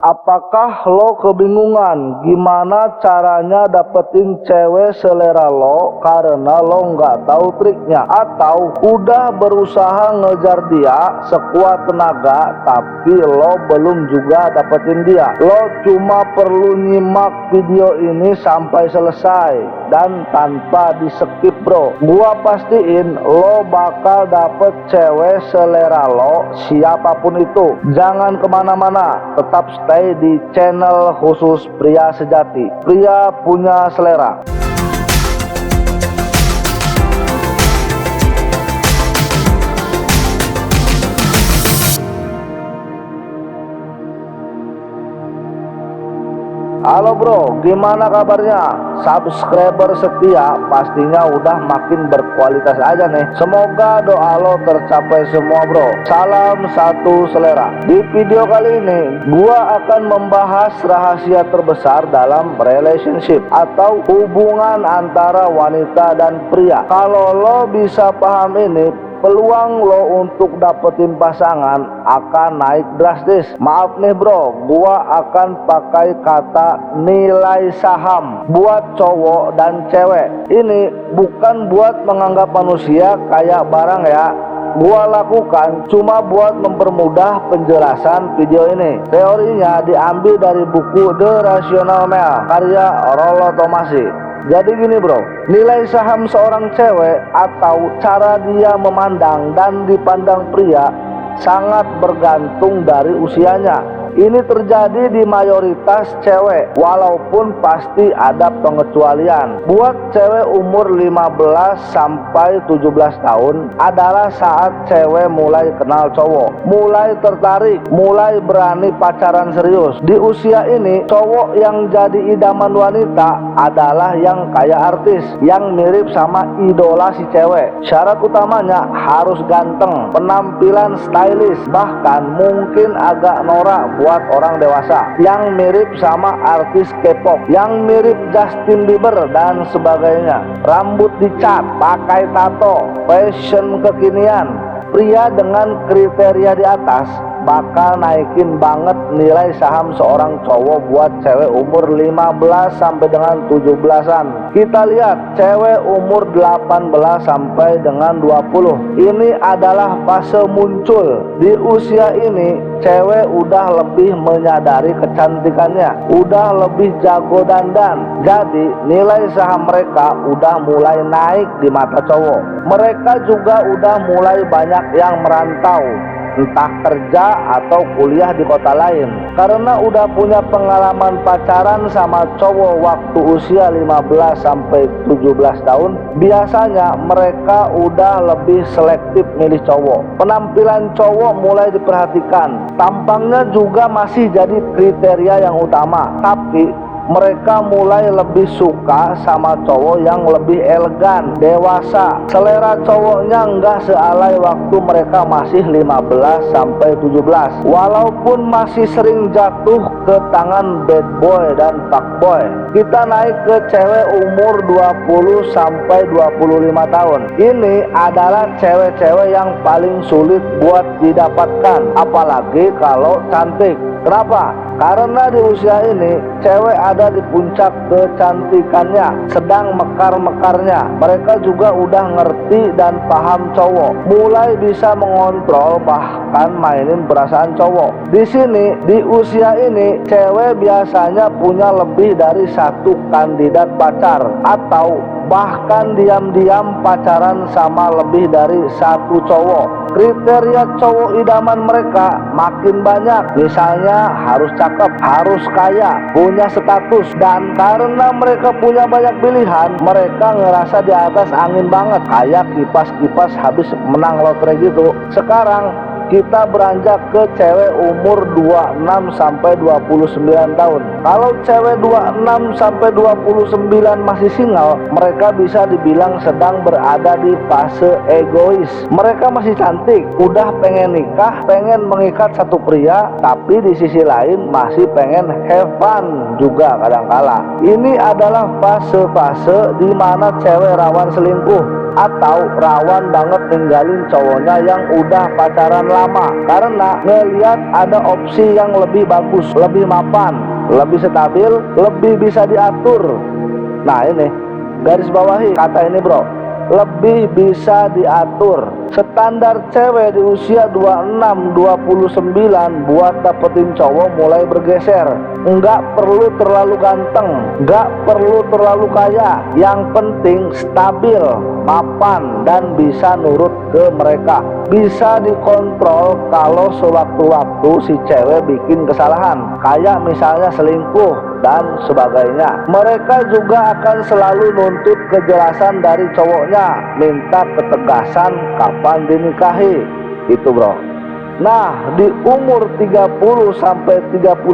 Apakah lo kebingungan gimana caranya dapetin cewek selera lo karena lo nggak tahu triknya, atau udah berusaha ngejar dia sekuat tenaga tapi lo belum juga dapetin dia? Lo cuma perlu nyimak video ini sampai selesai dan tanpa di skip bro. Gua pastiin lo bakal dapet cewek selera lo siapapun itu. Jangan kemana-mana, tetap stay di channel khusus pria sejati, pria punya selera. Halo bro, gimana kabarnya? Subscriber setia pastinya udah makin berkualitas aja nih. Semoga doa lo tercapai semua bro. Salam satu selera. Di video kali ini gua akan membahas rahasia terbesar dalam relationship atau hubungan antara wanita dan pria. Kalau lo bisa paham ini, peluang lo untuk dapetin pasangan akan naik drastis. Maaf nih bro, gua akan pakai kata nilai saham buat cowok dan cewek. Ini bukan buat menganggap manusia kayak barang ya. Gua lakukan cuma buat mempermudah penjelasan video ini. Teorinya diambil dari buku The Rational Male karya Rollo Tomassi. Jadi gini bro, nilai saham seorang cewek atau cara dia memandang dan dipandang pria sangat bergantung dari usianya. Ini terjadi di mayoritas cewek, walaupun pasti ada pengecualian. Buat cewek umur 15 sampai 17 tahun adalah saat cewek mulai kenal cowok, mulai tertarik, mulai berani pacaran serius. Di usia ini, cowok yang jadi idaman wanita adalah yang kayak artis, yang mirip sama idola si cewek. Syarat utamanya harus ganteng, penampilan stylish, bahkan mungkin agak norak buat orang dewasa, yang mirip sama artis K-pop, yang mirip Justin Bieber dan sebagainya. Rambut dicat, pakai tato, fashion kekinian. Pria dengan kriteria di atas bakal naikin banget nilai saham seorang cowok buat cewek umur 15 sampai dengan 17-an. Kita lihat cewek umur 18 sampai dengan 20. Ini adalah fase muncul. Di usia ini cewek udah lebih menyadari kecantikannya, udah lebih jago dandan. Jadi nilai saham mereka udah mulai naik di mata cowok. Mereka juga udah mulai banyak yang merantau, entah kerja atau kuliah di kota lain, karena udah punya pengalaman pacaran sama cowok waktu usia 15 sampai 17 tahun. Biasanya mereka udah lebih selektif milih cowok. Penampilan cowok mulai diperhatikan, tampangnya juga masih jadi kriteria yang utama, tapi mereka mulai lebih suka sama cowok yang lebih elegan, dewasa. Selera cowoknya nggak sealai waktu mereka masih 15 sampai 17. Walaupun masih sering jatuh ke tangan bad boy dan fuckboy. Kita naik ke cewek umur 20 sampai 25 tahun. Ini adalah cewek-cewek yang paling sulit buat didapatkan, apalagi kalau cantik. Kenapa? Karena di usia ini cewek ada di puncak kecantikannya, sedang mekar-mekarnya. Mereka juga udah ngerti dan paham cowok, mulai bisa mengontrol bahkan mainin perasaan cowok. Di sini di usia ini cewek biasanya punya lebih dari satu kandidat pacar, atau bahkan diam-diam pacaran sama lebih dari satu cowok. Kriteria cowok idaman mereka makin banyak. Misalnya harus cakep, harus kaya, punya status. Dan karena mereka punya banyak pilihan, mereka ngerasa di atas angin banget, kayak kipas-kipas habis menang lotre gitu. Sekarang kita beranjak ke cewek umur 26 sampai 29 tahun. Kalau cewek 26 sampai 29 masih single, mereka bisa dibilang sedang berada di fase egois. Mereka masih cantik, udah pengen nikah, pengen mengikat satu pria, tapi di sisi lain masih pengen have fun juga kadangkala. Ini adalah fase-fase di mana cewek rawan selingkuh. atau rawan banget ninggalin cowoknya yang udah pacaran lama karena ngeliat ada opsi yang lebih bagus, lebih mapan, lebih stabil, lebih bisa diatur. Nah ini garis bawahi kata ini bro, lebih bisa diatur. Standar cewek di usia 26-29 buat dapetin cowok mulai bergeser. Nggak perlu terlalu ganteng, nggak perlu terlalu kaya, yang penting stabil, mapan, dan bisa nurut ke mereka. Bisa dikontrol kalau sewaktu-waktu si cewek bikin kesalahan, kayak misalnya selingkuh dan sebagainya. Mereka juga akan selalu nuntut kejelasan dari cowoknya, minta ketegasan kapan dinikahi. Itu bro. Nah di umur 30 sampai 35,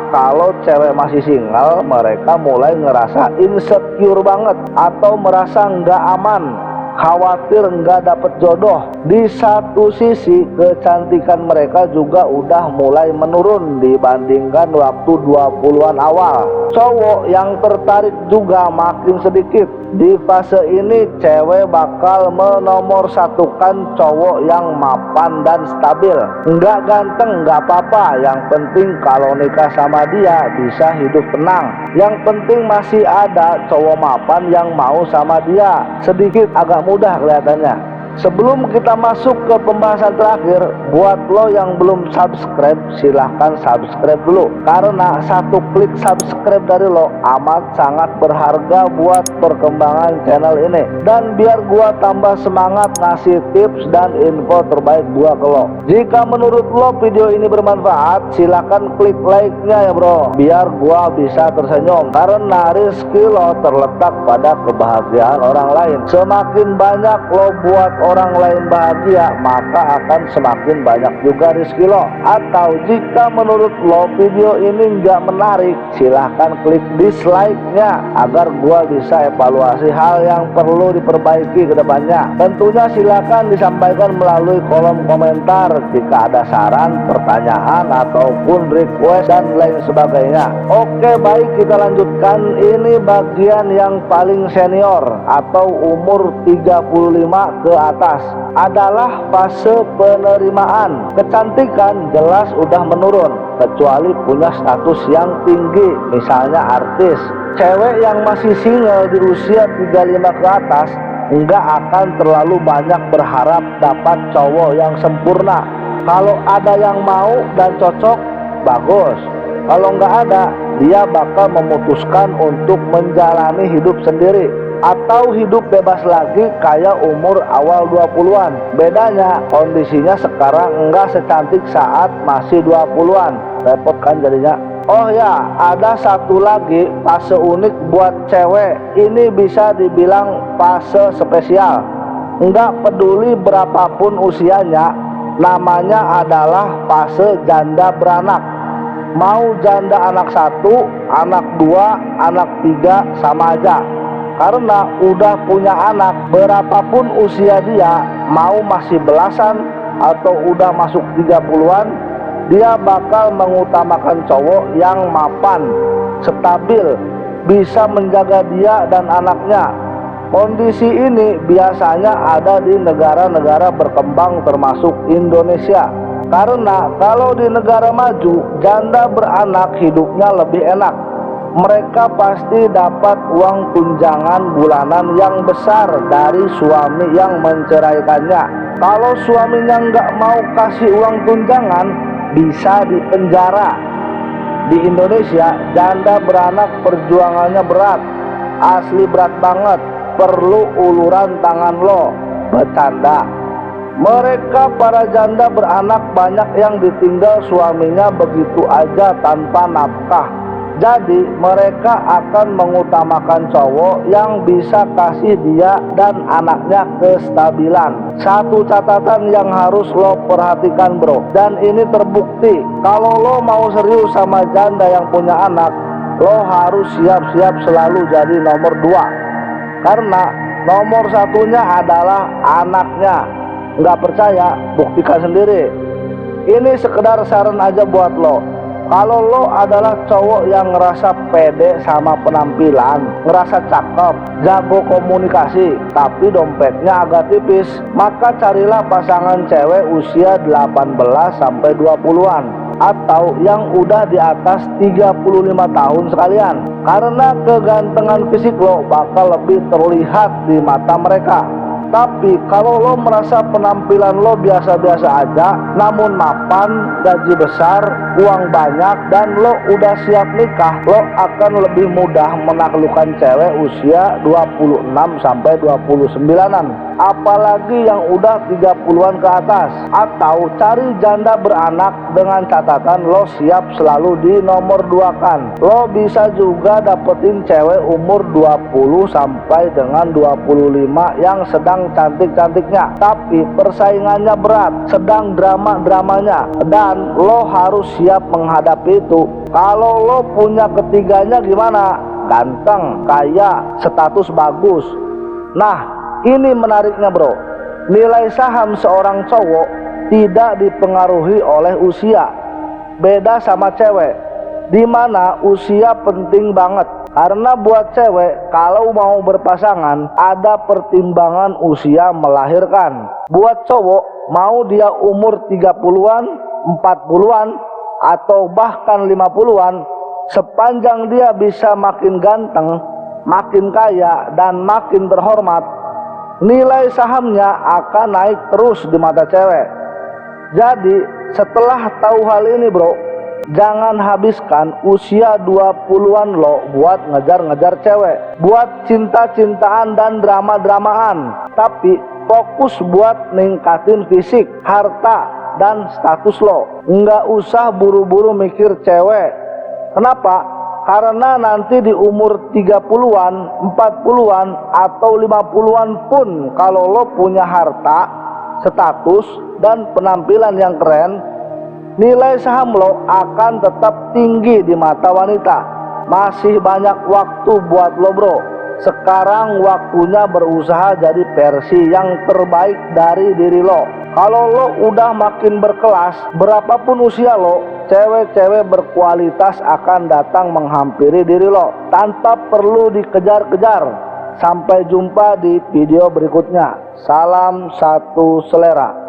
kalau cewek masih single, mereka mulai ngerasa insecure banget atau merasa nggak aman, khawatir nggak dapet jodoh. Di satu sisi kecantikan mereka juga udah mulai menurun dibandingkan waktu 20-an awal. Cowok yang tertarik juga makin sedikit. Di fase ini cewek bakal menomorsatukan cowok yang mapan dan stabil. Nggak ganteng nggak apa-apa, yang penting kalau nikah sama dia bisa hidup tenang. Yang penting masih ada cowok mapan yang mau sama dia. Sedikit agak mudah kelihatannya. Sebelum kita masuk ke pembahasan terakhir, buat lo yang belum subscribe, silahkan subscribe dulu. Karena satu klik subscribe dari lo amat sangat berharga buat perkembangan channel ini. Dan biar gua tambah semangat ngasih tips dan info terbaik gua ke lo. Jika menurut lo video ini bermanfaat, silahkan klik like-nya ya bro, biar gua bisa tersenyum. Karena rezeki lo terletak pada kebahagiaan orang lain. Semakin banyak lo buat orang lain bahagia, maka akan semakin banyak juga rezeki lo. Atau jika menurut lo video ini nggak menarik, silahkan klik dislike-nya agar gua bisa evaluasi hal yang perlu diperbaiki ke depannya. Tentunya silahkan disampaikan melalui kolom komentar jika ada saran, pertanyaan, ataupun request dan lain sebagainya. Oke baik, kita lanjutkan. Ini bagian yang paling senior atau umur 35 ke atas, adalah fase penerimaan. Kecantikan jelas udah menurun, kecuali punya status yang tinggi, misalnya artis. Cewek yang masih single di usia 35 ke atas nggak akan terlalu banyak berharap dapat cowok yang sempurna. Kalau ada yang mau dan cocok, bagus. Kalau nggak ada, dia bakal memutuskan untuk menjalani hidup sendiri atau hidup bebas lagi kayak umur awal 20-an. Bedanya kondisinya sekarang enggak secantik saat masih 20-an. Repot kan jadinya. Oh ya, ada satu lagi fase unik buat cewek. Ini bisa dibilang fase spesial. Enggak peduli berapapun usianya, namanya adalah fase janda beranak. Mau janda anak 1, anak 2, anak 3 sama aja. Karena udah punya anak, berapapun usia dia, mau masih belasan atau udah masuk 30-an, dia bakal mengutamakan cowok yang mapan, stabil, bisa menjaga dia dan anaknya. Kondisi ini biasanya ada di negara-negara berkembang termasuk Indonesia. Karena kalau di negara maju, janda beranak hidupnya lebih enak. Mereka pasti dapat uang tunjangan bulanan yang besar dari suami yang menceraikannya. Kalau suaminya nggak mau kasih uang tunjangan, bisa dipenjara. Di Indonesia, janda beranak perjuangannya berat, asli berat banget, perlu uluran tangan lo. Bercanda. Mereka para janda beranak banyak yang ditinggal suaminya begitu aja tanpa nafkah. Jadi mereka akan mengutamakan cowok yang bisa kasih dia dan anaknya kestabilan. Satu catatan yang harus lo perhatikan bro, dan ini terbukti. Kalau lo mau serius sama janda yang punya anak, lo harus siap-siap selalu jadi nomor 2. Karena nomor satunya adalah anaknya. Nggak percaya, buktikan sendiri. Ini sekedar saran aja buat lo. Kalau lo adalah cowok yang ngerasa pede sama penampilan, ngerasa cakep, jago komunikasi, tapi dompetnya agak tipis, maka carilah pasangan cewek usia 18 sampai 20-an atau yang udah di atas 35 tahun sekalian. Karena kegantengan fisik lo bakal lebih terlihat di mata mereka. Tapi kalau lo merasa penampilan lo biasa-biasa aja, namun mapan, gaji besar, uang banyak, dan lo udah siap nikah, lo akan lebih mudah menaklukkan cewek usia 26 sampai 29-an. Apalagi yang udah 30-an ke atas. Atau cari janda beranak dengan catatan lo siap selalu di nomor 2-kan. Lo bisa juga dapetin cewek umur 20 sampai dengan 25 yang sedang cantik-cantiknya, tapi persaingannya berat, sedang drama-dramanya, dan lo harus siap menghadapi itu. Kalau lo punya ketiganya gimana? Ganteng, kaya, status bagus. Nah, ini menariknya bro, nilai saham seorang cowok tidak dipengaruhi oleh usia. Beda sama cewek, dimana usia penting banget. Karena buat cewek kalau mau berpasangan ada pertimbangan usia melahirkan. Buat cowok mau dia umur 30-an, 40-an, atau bahkan 50-an, sepanjang dia bisa makin ganteng, makin kaya, dan makin terhormat, nilai sahamnya akan naik terus di mata cewek. Jadi setelah tahu hal ini bro, jangan habiskan usia 20-an lo buat ngejar-ngejar cewek, buat cinta-cintaan dan drama-dramaan. Tapi fokus buat ningkatin fisik, harta, dan status lo. Nggak usah buru-buru mikir cewek. Kenapa? Karena nanti di umur 30-an, 40-an, atau 50-an pun kalau lo punya harta, status, dan penampilan yang keren, nilai saham lo akan tetap tinggi di mata wanita. Masih banyak waktu buat lo bro. Sekarang waktunya berusaha jadi versi yang terbaik dari diri lo. Kalau lo udah makin berkelas, berapapun usia lo, cewek-cewek berkualitas akan datang menghampiri diri lo tanpa perlu dikejar-kejar. Sampai jumpa di video berikutnya. Salam satu selera.